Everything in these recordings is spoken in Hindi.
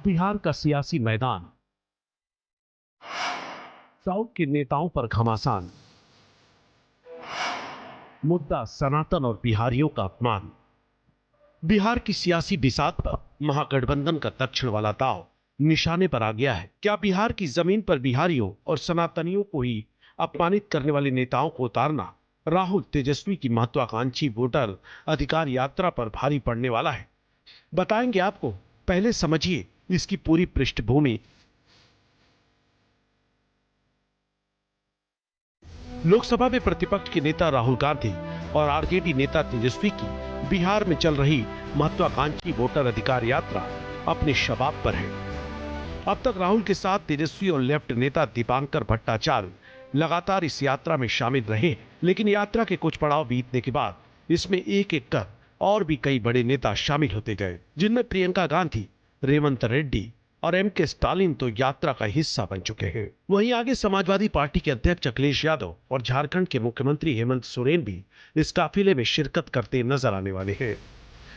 बिहार का सियासी मैदान, साउथ के नेताओं पर घमासान, मुद्दा सनातन और बिहारियों का अपमान। बिहार की सियासी बिसात पर महागठबंधन का दक्षिण वाला दांव निशाने पर आ गया है। क्या बिहार की जमीन पर बिहारियों और सनातनियों को ही अपमानित करने वाले नेताओं को उतारना राहुल तेजस्वी की महत्वाकांक्षी वोटर अधिकार यात्रा पर भारी पड़ने वाला है? बताएंगे आपको। पहले समझिए इसकी पूरी पृष्ठभूमि। लोकसभा में प्रतिपक्ष के नेता राहुल गांधी और आरजेडी नेता तेजस्वी की बिहार में चल रही महत्वाकांक्षी वोटर अधिकार यात्रा अपने शबाब पर है। अब तक राहुल के साथ तेजस्वी और लेफ्ट नेता दीपांकर भट्टाचार्य लगातार इस यात्रा में शामिल रहे, लेकिन यात्रा के कुछ पड़ाव बीतने के बाद इसमें एक एक कर और भी कई बड़े नेता शामिल होते गए, जिनमें प्रियंका गांधी, रेवंत रेड्डी और एम.के. स्टालिन तो यात्रा का हिस्सा बन चुके हैं। वहीं आगे समाजवादी पार्टी के अध्यक्ष अखिलेश यादव और झारखंड के मुख्यमंत्री हेमंत सोरेन भी इस काफिले में शिरकत करते नजर आने वाले हैं।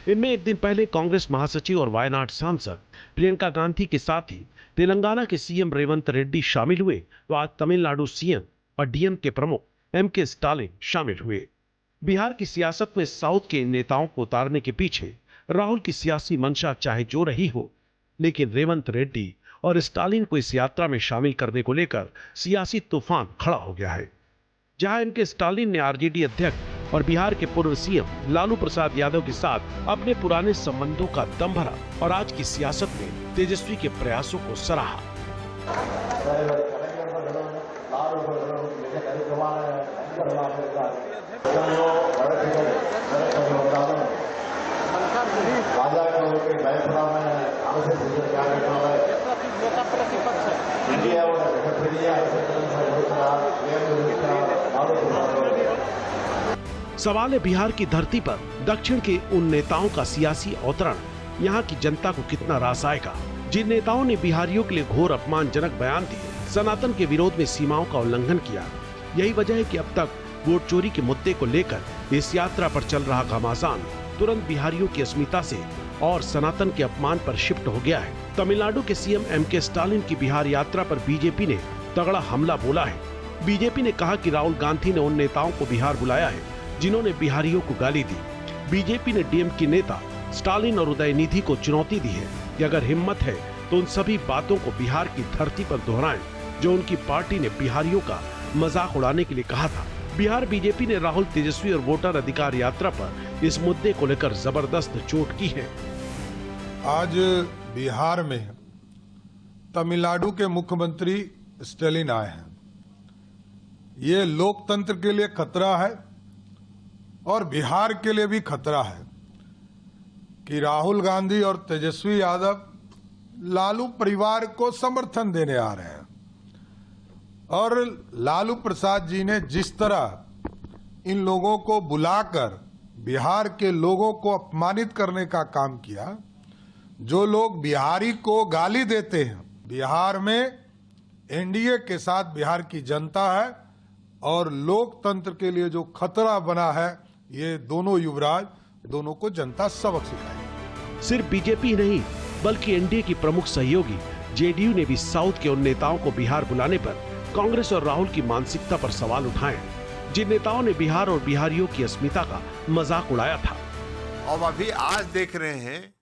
इनमें एक दिन पहले कांग्रेस महासचिव और वायनाड सांसद प्रियंका गांधी के साथ ही तेलंगाना के सीएम रेवंत रेड्डी शामिल हुए, तो आज तमिलनाडु सीएम और डीएमके प्रमुख एम.के. स्टालिन शामिल हुए। बिहार की सियासत में साउथ के इन नेताओं को उतारने के पीछे राहुल की सियासी मंशा चाहे जो रही हो, लेकिन रेवंत रेड्डी और स्टालिन को इस यात्रा में शामिल करने को लेकर सियासी तूफान खड़ा हो गया है। जहां इनके स्टालिन ने आरजेडी अध्यक्ष और बिहार के पूर्व सीएम लालू प्रसाद यादव के साथ अपने पुराने संबंधों का दम भरा और आज की सियासत में तेजस्वी के प्रयासों को सराहा। सवाल है बिहार की धरती पर दक्षिण के उन नेताओं का सियासी अवतरण यहाँ की जनता को कितना रास आएगा, जिन नेताओं ने बिहारियों के लिए घोर अपमानजनक बयान दिए, सनातन के विरोध में सीमाओं का उल्लंघन किया। यही वजह है कि अब तक वोट चोरी के मुद्दे को लेकर इस यात्रा पर चल रहा घमासान तुरंत बिहारियों की अस्मिता से और सनातन के अपमान पर शिफ्ट हो गया है। तमिलनाडु के सीएम एम.के. स्टालिन की बिहार यात्रा पर बीजेपी ने तगड़ा हमला बोला है। बीजेपी ने कहा कि राहुल गांधी ने उन नेताओं को बिहार बुलाया है जिन्होंने बिहारियों को गाली दी। बीजेपी ने डीएमके नेता स्टालिन और उदयनिधि को चुनौती दी है कि अगर हिम्मत है तो उन सभी बातों को बिहार की धरती पर दोहराएं जो उनकी पार्टी ने बिहारियों का मजाक उड़ाने के लिए कहा था। बिहार बीजेपी ने राहुल तेजस्वी और वोटर अधिकार यात्रा पर इस मुद्दे को लेकर जबरदस्त चोट की है। आज बिहार में तमिलनाडु के मुख्यमंत्री स्टालिन आए हैं। ये लोकतंत्र के लिए खतरा है और बिहार के लिए भी खतरा है कि राहुल गांधी और तेजस्वी यादव लालू परिवार को समर्थन देने आ रहे हैं और लालू प्रसाद जी ने जिस तरह इन लोगों को बुलाकर बिहार के लोगों को अपमानित करने का काम किया, जो लोग बिहारी को गाली देते हैं, बिहार में एनडीए के साथ बिहार की जनता है और लोकतंत्र के लिए जो खतरा बना है, ये दोनों युवराज, दोनों को जनता सबक सिखाएगी। सिर्फ बीजेपी ही नहीं बल्कि एनडीए की प्रमुख सहयोगी जेडीयू ने भी साउथ के उन नेताओं को बिहार बुलाने पर कांग्रेस और राहुल की मानसिकता पर सवाल उठाए, जिन नेताओं ने बिहार और बिहारियों की अस्मिता का मजाक उड़ाया था। और अभी आज देख रहे हैं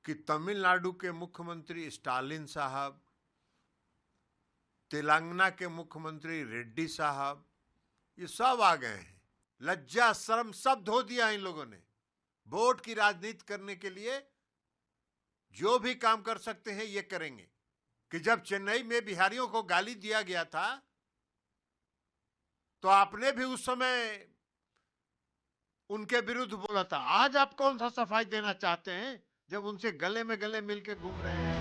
कि तमिलनाडु के मुख्यमंत्री स्टालिन साहब, तेलंगाना के मुख्यमंत्री रेड्डी साहब, ये सब आ गए हैं। लज्जा शर्म सब धो दिया इन लोगों ने। वोट की राजनीति करने के लिए जो भी काम कर सकते हैं ये करेंगे। कि जब चेन्नई में बिहारियों को गाली दिया गया था तो आपने भी उस समय उनके विरुद्ध बोला था। आज आप कौन सा सफाई देना चाहते हैं जब उनसे गले में गले मिलकर घूम रहे हैं?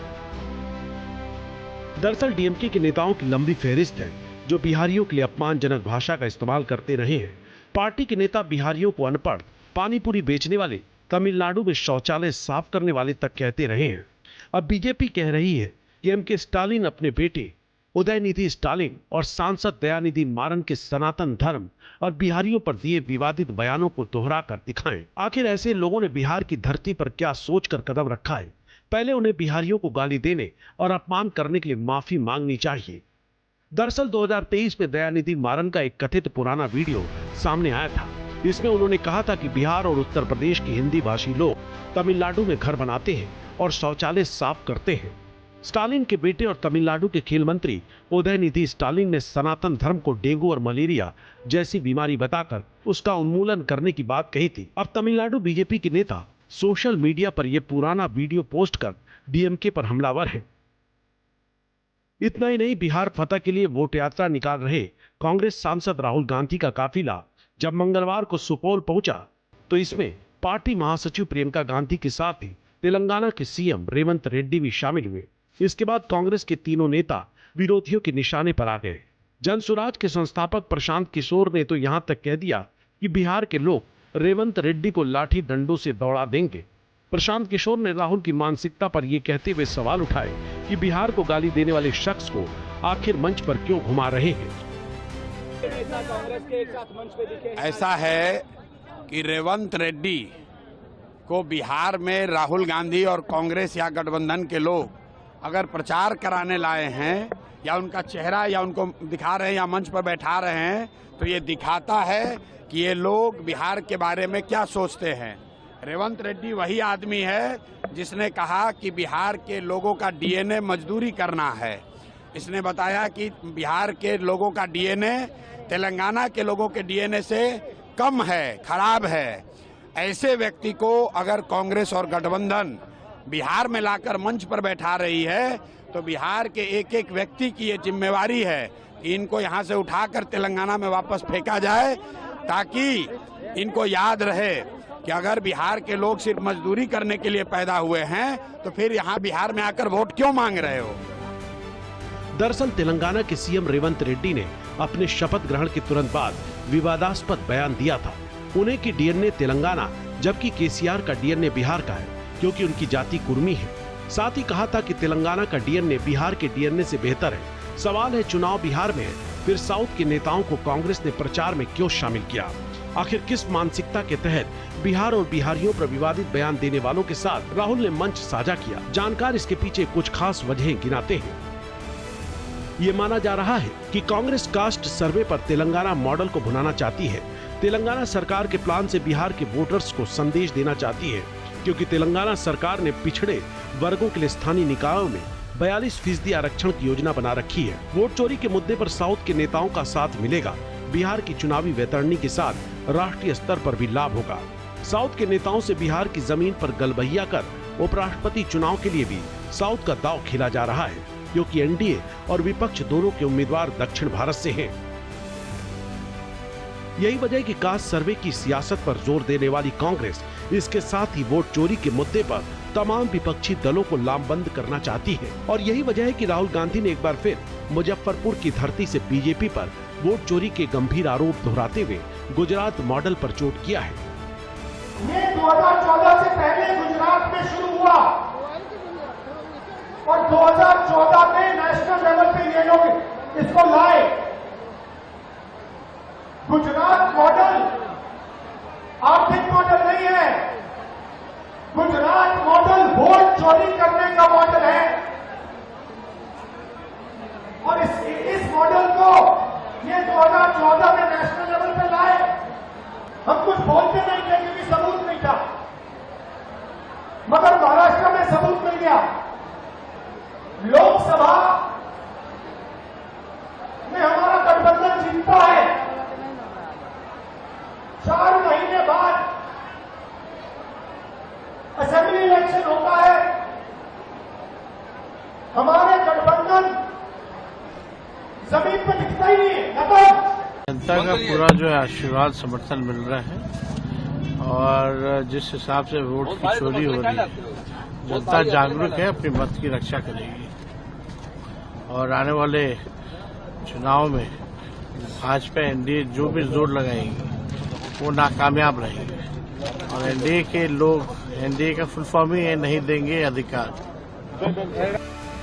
दरअसल डीएमके के नेताओं की लंबी फहरिस्त है जो बिहारियों के लिए अपमानजनक भाषा का इस्तेमाल करते रहे हैं। पार्टी के नेता बिहारियों को अनपढ़, पानी पूरी बेचने वाले, तमिलनाडु में शौचालय साफ करने वाले तक कहते रहे हैं। अब बीजेपी कह रही है कि एम.के. स्टालिन अपने बेटे उदयनिधि स्टालिन और सांसद दयानिधि मारन के सनातन धर्म और बिहारियों पर दिए विवादित बयानों को दोहरा कर दिखाएं। आखिर ऐसे लोगों ने बिहार की धरती पर क्या सोचकर कदम रखा है? पहले उन्हें बिहारियों को गाली देने और अपमान करने के लिए माफी मांगनी चाहिए। दरअसल 2023 में दयानिधि मारन का एक कथित पुराना वीडियो सामने आया था। इसमें उन्होंने कहा था कि बिहार और उत्तर प्रदेश के हिंदी भाषी लोग तमिलनाडु में घर बनाते हैं और शौचालय साफ करते हैं। स्टालिन के बेटे और तमिलनाडु के खेल मंत्री उदयनिधि स्टालिन ने सनातन धर्म को डेंगू और मलेरिया जैसी बीमारी बताकर उसका उन्मूलन करने की बात कही थी। अब तमिलनाडु बीजेपी के नेता सोशल मीडिया पर यह पुराना वीडियो पोस्ट कर डीएमके पर हमलावर है। इतना ही नहीं, बिहार फतह के लिए वोट यात्रा निकाल रहे कांग्रेस सांसद राहुल गांधी का काफिला जब मंगलवार को सुपौल पहुंचा तो इसमें पार्टी महासचिव प्रियंका गांधी के साथ ही तेलंगाना के सीएम रेवंत रेड्डी भी शामिल हुए। इसके बाद कांग्रेस के तीनों नेता विरोधियों के निशाने पर आ गए। जनसुराज के संस्थापक प्रशांत किशोर ने तो यहां तक कह दिया कि बिहार के लोग रेवंत रेड्डी को लाठी डंडों से दौड़ा देंगे। प्रशांत किशोर ने राहुल की मानसिकता पर यह कहते हुए सवाल उठाए कि बिहार को गाली देने वाले शख्स को आखिर मंच पर क्यों घुमा रहे हैं। ऐसा है कि रेवंत रेड्डी को बिहार में राहुल गांधी और कांग्रेस या गठबंधन के लोग अगर प्रचार कराने लाए हैं या उनका चेहरा या उनको दिखा रहे हैं या मंच पर बैठा रहे हैं तो ये दिखाता है कि ये लोग बिहार के बारे में क्या सोचते हैं। रेवंत रेड्डी वही आदमी है जिसने कहा कि बिहार के लोगों का डीएनए मजदूरी करना है। इसने बताया कि बिहार के लोगों का डीएनए तेलंगाना के लोगों के डीएनए से कम है, खराब है। ऐसे व्यक्ति को अगर कांग्रेस और गठबंधन बिहार में लाकर मंच पर बैठा रही है तो बिहार के एक एक व्यक्ति की ये जिम्मेवारी है कि इनको यहाँ से उठाकर तेलंगाना में वापस फेंका जाए, ताकि इनको याद रहे कि अगर बिहार के लोग सिर्फ मजदूरी करने के लिए पैदा हुए हैं तो फिर यहाँ बिहार में आकर वोट क्यों मांग रहे हो। दरअसल तेलंगाना के सीएम रेवंत रेड्डी ने अपने शपथ ग्रहण के तुरंत बाद विवादास्पद बयान दिया था। उन्हें की डीएनए तेलंगाना जबकि केसीआर का डीएनए बिहार का है क्योंकि उनकी जाति कुर्मी है। साथ ही कहा था कि तेलंगाना का डीएनए बिहार के डीएनए से बेहतर है। सवाल है, चुनाव बिहार में है, फिर साउथ के नेताओं को कांग्रेस ने प्रचार में क्यों शामिल किया? आखिर किस मानसिकता के तहत बिहार और बिहारियों पर विवादित बयान देने वालों के साथ राहुल ने मंच साझा किया? जानकार इसके पीछे कुछ खास वजहें गिनाते हैं। ये माना जा रहा है कि कांग्रेस कास्ट सर्वे पर तेलंगाना मॉडल को भुनाना चाहती है। तेलंगाना सरकार के प्लान से बिहार के वोटर्स को संदेश देना चाहती है, क्योंकि तेलंगाना सरकार ने पिछड़े वर्गों के लिए स्थानीय निकायों में 42% आरक्षण की योजना बना रखी है। वोट चोरी के मुद्दे पर साउथ के नेताओं का साथ मिलेगा। बिहार की चुनावी वैतरणी के साथ राष्ट्रीय स्तर पर भी लाभ होगा। साउथ के नेताओं से बिहार की जमीन पर गलबहिया कर उपराष्ट्रपति चुनाव के लिए भी साउथ का दांव खेला जा रहा है, क्योंकि एनडीए और विपक्ष दोनों के उम्मीदवार दक्षिण भारत से हैं। यही वजह है कि कास्ट सर्वे की सियासत पर जोर देने वाली कांग्रेस इसके साथ ही वोट चोरी के मुद्दे पर तमाम विपक्षी दलों को लामबंद करना चाहती है। और यही वजह है कि राहुल गांधी ने एक बार फिर मुजफ्फरपुर की धरती से बीजेपी पर वोट चोरी के गंभीर आरोप दोहराते हुए गुजरात मॉडल पर चोट किया है। ये 2014 से पहले गुजरात में शुरू हुआ और 2014 में नेशनल लेवल पे ये लोग इसको लाए। गुजरात मॉडल आर्थिक मॉडल नहीं है, गुजरात मॉडल वोट चोरी करने का मॉडल है। और इस मॉडल को ये 2014 में नेशनल लेवल पे लाए। हम कुछ बोलते नहीं थे क्योंकि सबूत नहीं था, मगर महाराष्ट्र में सबूत मिल गया। लोकसभा में हमारा गठबंधन जीतता है, 4 महीने बाद असेंबली इलेक्शन होता है, हमारे गठबंधन जमीन पर दिखता ही नहीं है। जनता का पूरा जो है आशीर्वाद समर्थन मिल रहा है और जिस हिसाब से वोट की चोरी हो रही है, जनता जागरूक है, अपने मत की रक्षा करेगी और आने वाले चुनाव में भाजपा एनडीए जो भी जोर लगाएंगी वो नाकामयाब रहेंगे। और एनडीए के लोग, एनडीए का फुल फॉर्म ही है, नहीं देंगे अधिकार।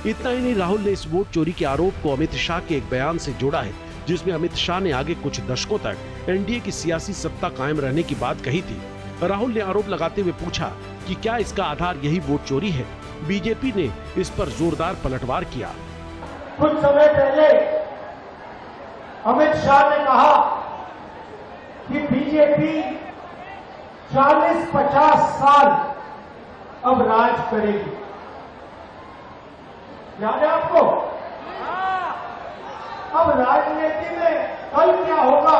इतना ही नहीं, राहुल ने इस वोट चोरी के आरोप को अमित शाह के एक बयान से जोड़ा है, जिसमें अमित शाह ने आगे कुछ दशकों तक एनडीए की सियासी सत्ता कायम रहने की बात कही थी। राहुल ने आरोप लगाते हुए पूछा कि क्या इसका आधार यही वोट चोरी है? बीजेपी ने इस पर जोरदार पलटवार किया। कुछ समय पहले अमित शाह ने कहा कि बीजेपी 40-50 साल अब राज करेगी। याद है आपको? अब राजनीति में कल क्या होगा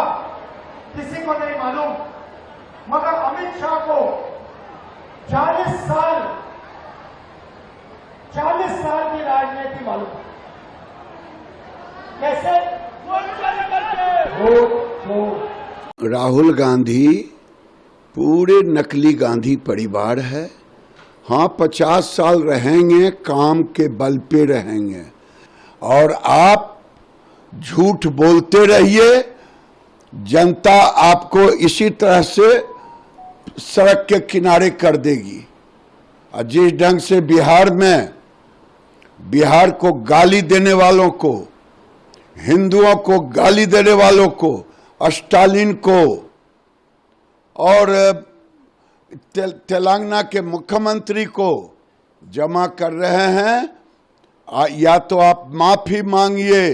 किसी को नहीं मालूम, मगर अमित शाह को 40 साल की राजनीति मालूम। कैसे? वोट। राहुल गांधी पूरे नकली गांधी परिवार है। हाँ, 50 साल रहेंगे, काम के बल पे रहेंगे, और आप झूठ बोलते रहिए। जनता आपको इसी तरह से सड़क के किनारे कर देगी। और जिस ढंग से बिहार को गाली देने वालों को, हिंदुओं को गाली देने वालों को, स्टालिन को और तेलंगाना के मुख्यमंत्री को जमा कर रहे हैं, या तो आप माफी मांगिए,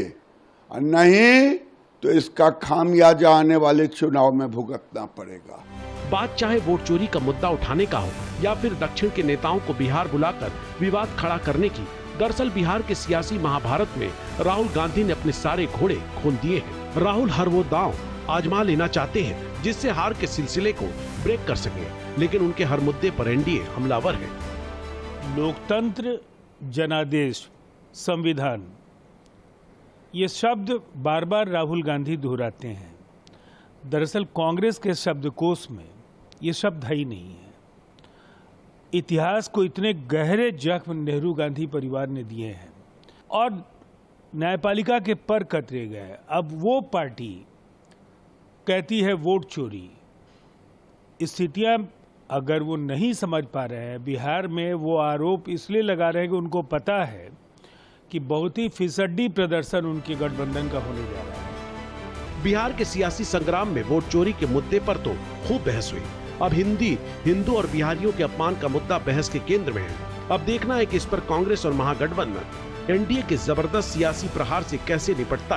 नहीं तो इसका खामियाजा आने वाले चुनाव में भुगतना पड़ेगा। बात चाहे वोट चोरी का मुद्दा उठाने का हो या फिर दक्षिण के नेताओं को बिहार बुलाकर विवाद खड़ा करने की, दरअसल बिहार के सियासी महाभारत में राहुल गांधी ने अपने सारे घोड़े खोल दिए हैं। राहुल हर वो दांव आजमा लेना चाहते हैं जिससे हार के सिलसिले को ब्रेक कर सके, लेकिन उनके हर मुद्दे पर एनडीए हमलावर है। लोकतंत्र, जनादेश, संविधान, ये शब्द बार बार राहुल गांधी दोहराते हैं। दरअसल कांग्रेस के शब्दकोश में ये शब्द है ही नहीं है। इतिहास को इतने गहरे जख्म नेहरू गांधी परिवार ने दिए हैं और न्यायपालिका के पर कतरे गए। अब वो पार्टी कहती है वोट चोरी। स्थितियां अगर वो नहीं समझ पा रहे हैं, बिहार में वो आरोप इसलिए लगा रहे हैं कि उनको पता है कि बहुत ही फिसड्डी प्रदर्शन उनके गठबंधन का होने जा रहा है। बिहार के सियासी संग्राम में वोट चोरी के मुद्दे पर तो खूब बहस हुई। अब हिंदू और बिहारियों के अपमान का मुद्दा बहस के केंद्र में है। अब देखना है कि इस पर कांग्रेस और महागठबंधन एनडीए के जबरदस्त सियासी प्रहार से कैसे निपटता है।